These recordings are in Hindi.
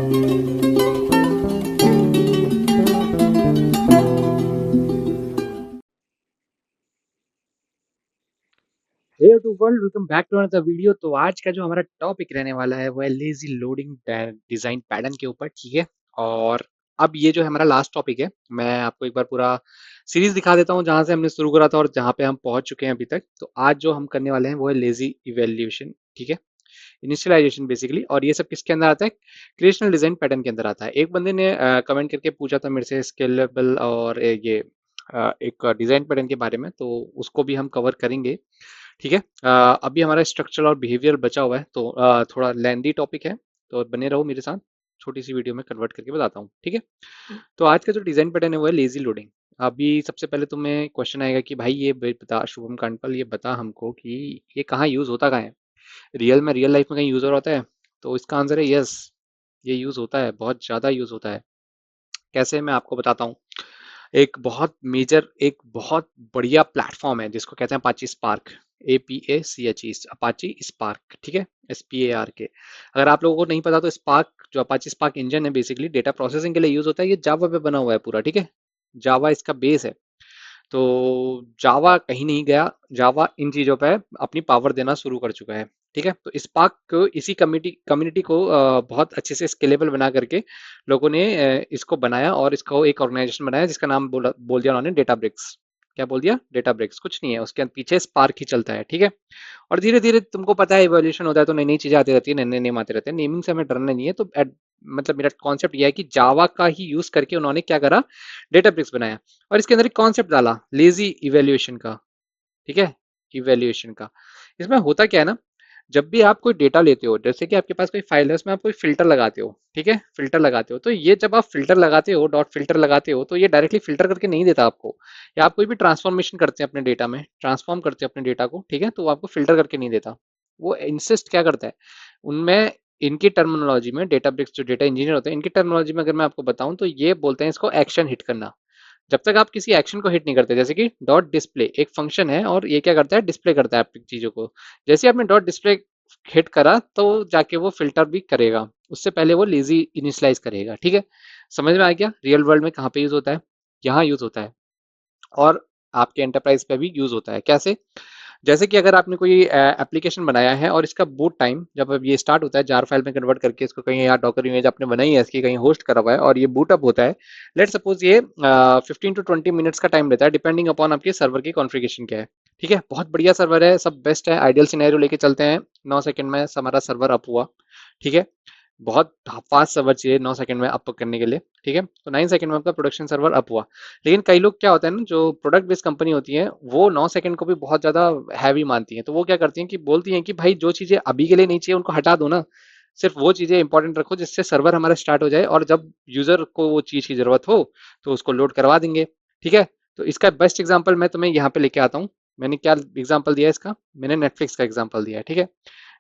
Hey to world, welcome back to another video. तो आज का जो हमारा टॉपिक रहने वाला है वो है लेजी लोडिंग डिजाइन पैटर्न के ऊपर, ठीक है। और अब ये जो है हमारा लास्ट टॉपिक है, मैं आपको एक बार पूरा सीरीज दिखा देता हूँ जहां से हमने शुरू करा था और जहां पे हम पहुंच चुके हैं अभी तक। तो आज जो हम करने वाले हैं वो है लेजी इवेल्यूशन, ठीक है, इनिशियलाइजेशन बेसिकली। और ये सब किसके अंदर आता है? क्रिएशनल डिजाइन पैटर्न के अंदर आता है। एक बंदे ने कमेंट करके पूछा था मेरे से स्केलेबल और ये एक डिजाइन पैटर्न के बारे में, तो उसको भी हम कवर करेंगे, ठीक है। अभी हमारा स्ट्रक्चरल और बिहेवियर बचा हुआ है, तो थोड़ा लेंदी टॉपिक है, तो बने रहो मेरे साथ। छोटी सी वीडियो में कन्वर्ट करके बताता हूँ, ठीक है। तो आज का जो डिजाइन पैटर्न है वो है लेजी लोडिंग। अभी सबसे पहले तुम्हें क्वेश्चन आएगा कि भाई ये बता शुभम कांडपाल, ये बता हमको कि ये कहाँ यूज होता कहाँ है, रियल लाइफ में कहीं यूज होता है? तो इसका आंसर है यस, ये यूज होता है, बहुत ज्यादा यूज होता है। कैसे, मैं आपको बताता हूँ। एक बहुत बढ़िया प्लेटफॉर्म है जिसको कहते हैं Apache spark, APACHE, Apache spark, ठीक है, SPAR के। अगर आप लोगों को नहीं पता तो स्पार्क, जो अपाची स्पार्क इंजन है, बेसिकली डेटा प्रोसेसिंग के लिए यूज होता है। ये जावा पे बना हुआ है पूरा, ठीक है। जावा इसका बेस है। तो जावा कहीं नहीं गया, जावा इन चीजों पे अपनी पावर देना शुरू कर चुका है, ठीक है। तो स्पार्क को, इसी कम्युनिटी कम्युनिटी को बहुत अच्छे से स्केलेबल बना करके लोगों ने इसको बनाया और इसको एक ऑर्गेनाइजेशन बनाया जिसका नाम बोल दिया उन्होंने डेटाब्रिक्स। क्या बोल दिया? डेटाब्रिक्स। कुछ नहीं है, उसके पीछे स्पार्क ही चलता है, ठीक है। और धीरे धीरे तुमको पता है इवोल्यूशन होता है तो नई नई चीजें आती रहती है, नए नए नेम आते रहते हैं। नेमिंग से हमें डरना नहीं है। तो मतलब मेरा कॉन्सेप्ट यह है कि जावा का ही यूज करके उन्होंने क्या करा, डेटाब्रिक्स बनाया और इसके अंदर एक कॉन्सेप्ट डाला लेजी इवेल्युएशन का, ठीक है, इवेल्युएशन का। इसमें होता क्या है ना, जब भी आप कोई डेटा लेते हो, जैसे कि आपके पास कोई फाइल है, उसमें आप कोई फिल्टर लगाते हो, ठीक है, फिल्टर लगाते हो, तो ये जब आप फिल्टर लगाते हो, डॉट फिल्टर लगाते हो, तो ये डायरेक्टली फिल्टर करके नहीं देता आपको। या आप कोई भी ट्रांसफॉर्मेशन करते हैं अपने डेटा में, ट्रांसफॉर्म करते हैं अपने डेटा को, ठीक है, तो वो आपको फिल्टर करके नहीं देता। वो इंसिस्ट क्या करता है उनमें, इनकी टर्मिनोलॉजी में, डेटाब्रिक्स जो डेटा इंजीनियर होते हैं, इनकी टर्मिनोलॉजी में अगर मैं आपको बताऊं तो ये बोलते हैं इसको एक्शन हिट करना। जब तक आप किसी एक्शन को हिट नहीं करते, जैसे कि डॉट डिस्प्ले एक फंक्शन है और ये क्या करता है, डिस्प्ले करता है आपकी चीजों को। जैसे आपने डॉट डिस्प्ले हिट करा तो जाके वो फिल्टर भी करेगा, उससे पहले वो लेजी इनिशियलाइज करेगा, ठीक है। समझ में आ गया रियल वर्ल्ड में कहाँ पे यूज होता है? यहाँ यूज होता है। और आपके एंटरप्राइज पे भी यूज होता है। कैसे? जैसे कि अगर आपने कोई एप्लीकेशन बनाया है और इसका बूट टाइम जब अब ये स्टार्ट होता है, जार फाइल में कन्वर्ट करके इसको कहीं, या डॉकर इमेज आपने बनाई है इसकी, कहीं होस्ट करा हुआ है और ये बूट अप होता है। लेट सपोज ये 15 to 20 मिनट्स का टाइम लेता है, डिपेंडिंग अपॉन आपके सर्वर की कॉन्फ़िगरेशन क्या है, ठीक है। बहुत बढ़िया सर्वर है, सब बेस्ट है, आइडियल सिनेरियो लेके चलते हैं। 9 सेकंड में हमारा सर्वर अप हुआ, ठीक है। बहुत फास्ट सर्वर चाहिए 9 सेकंड में अप करने के लिए, ठीक है। तो 9 सेकंड में आपका प्रोडक्शन सर्वर अप हुआ। लेकिन कई लोग क्या होता है ना, जो प्रोडक्ट बेस्ड कंपनी होती है, वो 9 सेकंड को भी बहुत ज्यादा हैवी मानती हैं। तो वो क्या करती हैं कि बोलती हैं कि भाई जो चीजें अभी के लिए नहीं चाहिए उनको हटा दो ना, सिर्फ वो चीजें इंपॉर्टेंट रखो जिससे सर्वर हमारा स्टार्ट हो जाए, और जब यूजर को वो चीज की जरूरत हो तो उसको लोड करवा देंगे, ठीक है। तो इसका बेस्ट एग्जांपल मैं तुम्हें यहाँ पे लेके आता हूँ। मैंने क्या एग्जांपल दिया इसका? मैंने नेटफ्लिक्स का एग्जांपल दिया है, ठीक है।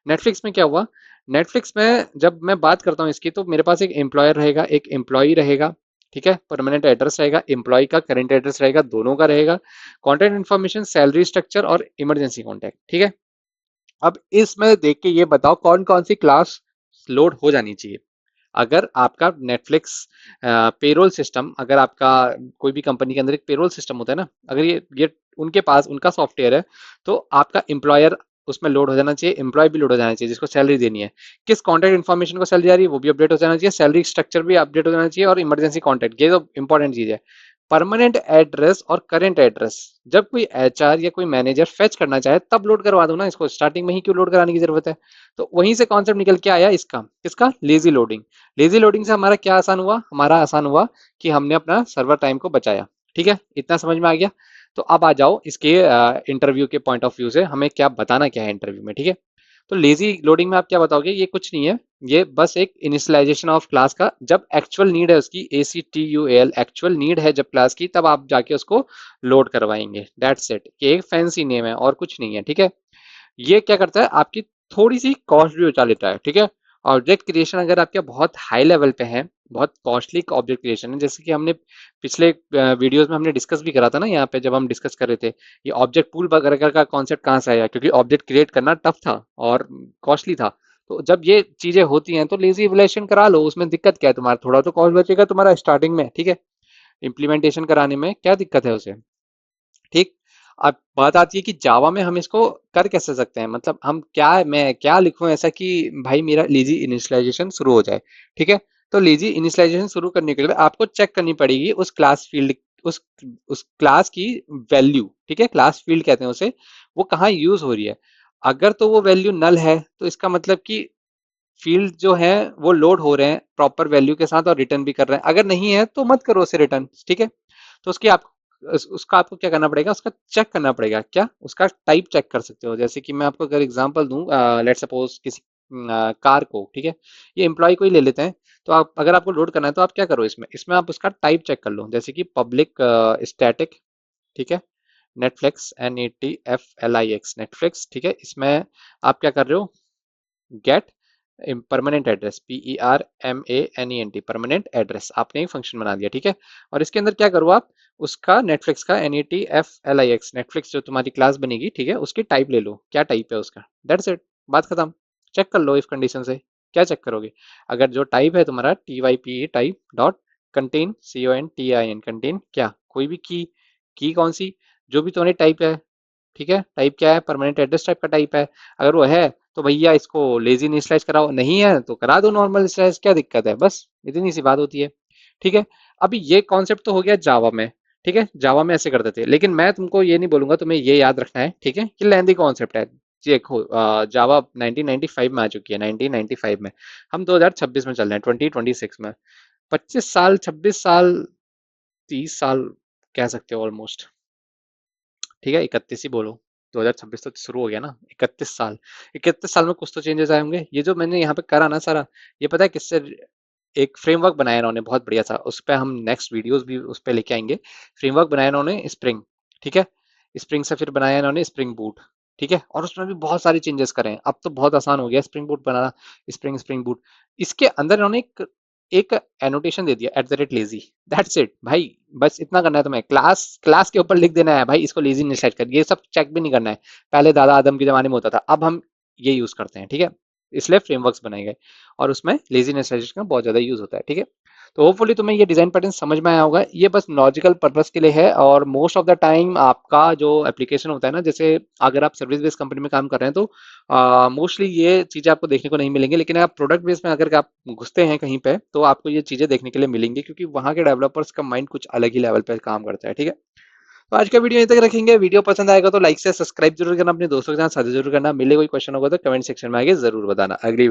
नेटफ्लिक्स में क्या हुआ, नेटफ्लिक्स में जब मैं बात करता हूँ इसकी, तो मेरे पास एक एम्प्लॉयर रहेगा, एक एम्प्लॉय रहेगा, ठीक है। परमानेंट एड्रेस रहेगा, एम्प्लॉय का करंट एड्रेस रहेगा, दोनों का रहेगा। कॉन्टेक्ट इन्फॉर्मेशन, सैलरी स्ट्रक्चर और इमरजेंसी कॉन्टैक्ट, ठीक है। अब इसमें देख के ये बताओ कौन कौन सी क्लास लोड हो जानी चाहिए। अगर आपका नेटफ्लिक्स पेरोल सिस्टम, अगर आपका कोई भी कंपनी के अंदर एक पेरोल सिस्टम होता है ना, अगर ये उनके पास उनका सॉफ्टवेयर है, तो आपका एम्प्लॉयर उसमें लोड हो जाना चाहिए, एम्प्लॉय भी लोड हो जाना चाहिए जिसको सैलरी देनी है। किस कॉन्टैक्ट इन्फॉर्मेशन को सैलरी आ रही है वो भी अपडेट हो जाना चाहिए, सैलरी स्ट्रक्चर भी अपडेट हो जाना चाहिए, और इमरजेंसी कॉन्टैक्ट, ये तो इंपॉर्टेंट चीज है। परमानेंट एड्रेस और करेंट एड्रेस जब कोई HR या कोई मैनेजर फेच करना चाहे तब लोड करवा दो ना, इसको स्टार्टिंग में ही क्यों लोड कराने की जरूरत है? तो वहीं से कॉन्सेप्ट निकल के आया इसका, किसका? Lazy loading. लेजी लोडिंग से हमारा क्या आसान हुआ? हमारा आसान हुआ कि हमने अपना सर्वर टाइम को बचाया, ठीक है। इतना समझ में आ गया? तो अब आ जाओ इसके इंटरव्यू के पॉइंट ऑफ व्यू से, हमें क्या बताना क्या है इंटरव्यू में, ठीक है। तो लेजी लोडिंग में आप क्या बताओगे? ये कुछ नहीं है, ये बस एक इनिशियलाइजेशन ऑफ क्लास का, जब एक्चुअल नीड है उसकी, ACTUAL, एक्चुअल नीड है जब क्लास की, तब आप जाके उसको लोड करवाएंगे। दैट्स इट, कि एक फैंसी नेम है और कुछ नहीं है, ठीक है। ये क्या करता है, आपकी थोड़ी सी कॉस्ट भी बचा लेता है, ठीक है। ऑब्जेक्ट क्रिएशन अगर आपके बहुत हाई लेवल पे है, बहुत कॉस्टली ऑब्जेक्ट क्रिएशन है, जैसे कि हमने पिछले वीडियोस में हमने डिस्कस भी करा था ना, यहाँ पे जब हम डिस्कस कर रहे थे, ये ऑब्जेक्ट पूल वगैरह का कॉन्सेप्ट कहाँ से आया, क्योंकि ऑब्जेक्ट क्रिएट करना टफ था और कॉस्टली था। तो जब ये चीजें होती हैं तो लेजी इवैल्यूएशन करा लो, उसमें दिक्कत क्या है? तुम्हारा थोड़ा तो कॉस्ट बचेगा तुम्हारा स्टार्टिंग में, ठीक है। इम्प्लीमेंटेशन कराने में क्या दिक्कत है उसे, ठीक। अब बात आती है कि जावा में हम इसको कर कैसे सकते हैं, मतलब हम क्या, मैं क्या लिखूं ऐसा कि भाई मेरा लेजी इनिशियलाइजेशन शुरू हो जाए, ठीक है। तो लेजी इनिशियलाइजेशन शुरू करने के लिए आपको चेक करनी पड़ेगी उस क्लास फील्ड, उस उस क्लास की वैल्यू, ठीक है, क्लास फील्ड कहते हैं उसे, वो कहाँ यूज हो रही है। अगर तो वो वैल्यू नल है तो इसका मतलब कि फील्ड जो है वो लोड हो रहे हैं प्रॉपर वैल्यू के साथ और रिटर्न भी कर रहे हैं, अगर नहीं है तो मत करो उसे रिटर्न, ठीक है। तो उसकी आप उसका आपको क्या करना पड़ेगा, उसका चेक करना पड़ेगा, क्या उसका टाइप चेक कर सकते हो। जैसे कि मैं आपको अगर एग्जांपल दूं, लेट सपोज किसी कार को, ठीक है, ये एम्प्लॉय को ही ले लेते हैं। तो आप अगर आपको लोड करना है तो आप क्या करो, इसमें इसमें आप उसका टाइप चेक कर लो, जैसे कि पब्लिक स्टैटिक, ठीक है, नेटफ्लिक्स, NETFLIX नेटफ्लिक्स, ठीक है। इसमें आप क्या कर रहे हो, get permanent address, PERMANENT permanent address, आपने एक फंक्शन बना दिया, ठीक है। और इसके अंदर क्या करो आप, उसका नेटफ्लिक्स का NETFLIX नेटफ्लिक्स जो तुम्हारी क्लास बनेगी, ठीक है, उसकी टाइप ले लो, क्या टाइप है उसका, दैट्स इट, बात खत्म। चेक कर लो इफ कंडीशन से, क्या चेक करोगे, अगर जो टाइप है तुम्हारा TYPE type dot contain, CONTIN contain, क्या कोई भी की कौन सी, जो भी तुम्हारी टाइप है, ठीक है, टाइप क्या है, परमानेंट एड्रेस टाइप का टाइप है। अगर वो है तो भैया इसको लेजी इनिशियलाइज कराओ, नहीं है तो करा दो नॉर्मल इनिशियलाइज, क्या दिक्कत है, बस इतनी सी बात होती है, ठीक है। अभी ये कॉन्सेप्ट तो हो गया जावा में, ठीक है, जावा में ऐसे करते थे, लेकिन मैं तुमको ये नहीं बोलूंगा, तुम्हें ये याद रखना है, ठीक है, कि लेंदी कॉन्सेप्ट है। देखो जावा 1995 में आ चुकी है, 1995 में, हम 2026 में चल रहे हैं, 2026 में, 25 साल, 26 साल, 30 साल कह सकते हो ऑलमोस्ट, ठीक है, 31 ही बोलो, 2026 तो शुरू हो गया ना, 31 साल, 31 साल में कुछ तो चेंजेस आए होंगे। ये जो मैंने यहाँ पे करा ना सारा, ये पता है किससे, एक फ्रेमवर्क बनाया इन्होंने बहुत बढ़िया सा, उस पर हम नेक्स्ट वीडियोस भी उस पर लेके आएंगे। फ्रेमवर्क बनाया इन्होंने स्प्रिंग, ठीक है, स्प्रिंग से फिर बनाया इन्होंने स्प्रिंग बूट, ठीक है, और उसमें भी बहुत सारे चेंजेस करे हैं, अब तो बहुत आसान हो गया स्प्रिंग बूट बनाना, स्प्रिंग बूट। इसके अंदर इन्होंने एक एनोटेशन दे दिया, @lazy, दैट्स इट भाई, बस इतना करना है तुम्हें, क्लास क्लास के ऊपर लिख देना है भाई, इसको लेजी इनिशियलाइज कर, ये सब चेक भी नहीं करना है। पहले दादा आदम के जमाने में होता था, अब हम ये यूज करते हैं, ठीक है, इसलिए फ्रेमवर्क्स बनाए गए और उसमें लेजी इनिशियलाइजेशन का बहुत ज्यादा यूज होता है, ठीक है। तो होपफुली तुम्हें ये डिजाइन पैटर्न समझ में आया होगा, ये बस लॉजिकल पर्पस के लिए है, और मोस्ट ऑफ द टाइम आपका जो एप्लीकेशन होता है ना, जैसे अगर आप सर्विस बेस्ड कंपनी में काम कर रहे हैं तो मोस्टली ये चीजें आपको देखने को नहीं मिलेंगी, लेकिन आप प्रोडक्ट बेस में अगर आप घुसते हैं कहीं पे तो आपको ये चीजें देखने के लिए मिलेंगी, क्योंकि वहाँ के डेवलपर्स का माइंड कुछ अलग ही लेवल पे काम करता है, ठीक है। तो आज का वीडियो यहीं तक रखेंगे, वीडियो पसंद आएगा तो लाइक से सब्सक्राइब जरूर करना, अपने दोस्तों के साथ साझा जरूर करना, मिले कोई क्वेश्चन होगा तो कमेंट सेक्शन में आगे जरूर बताना। अगली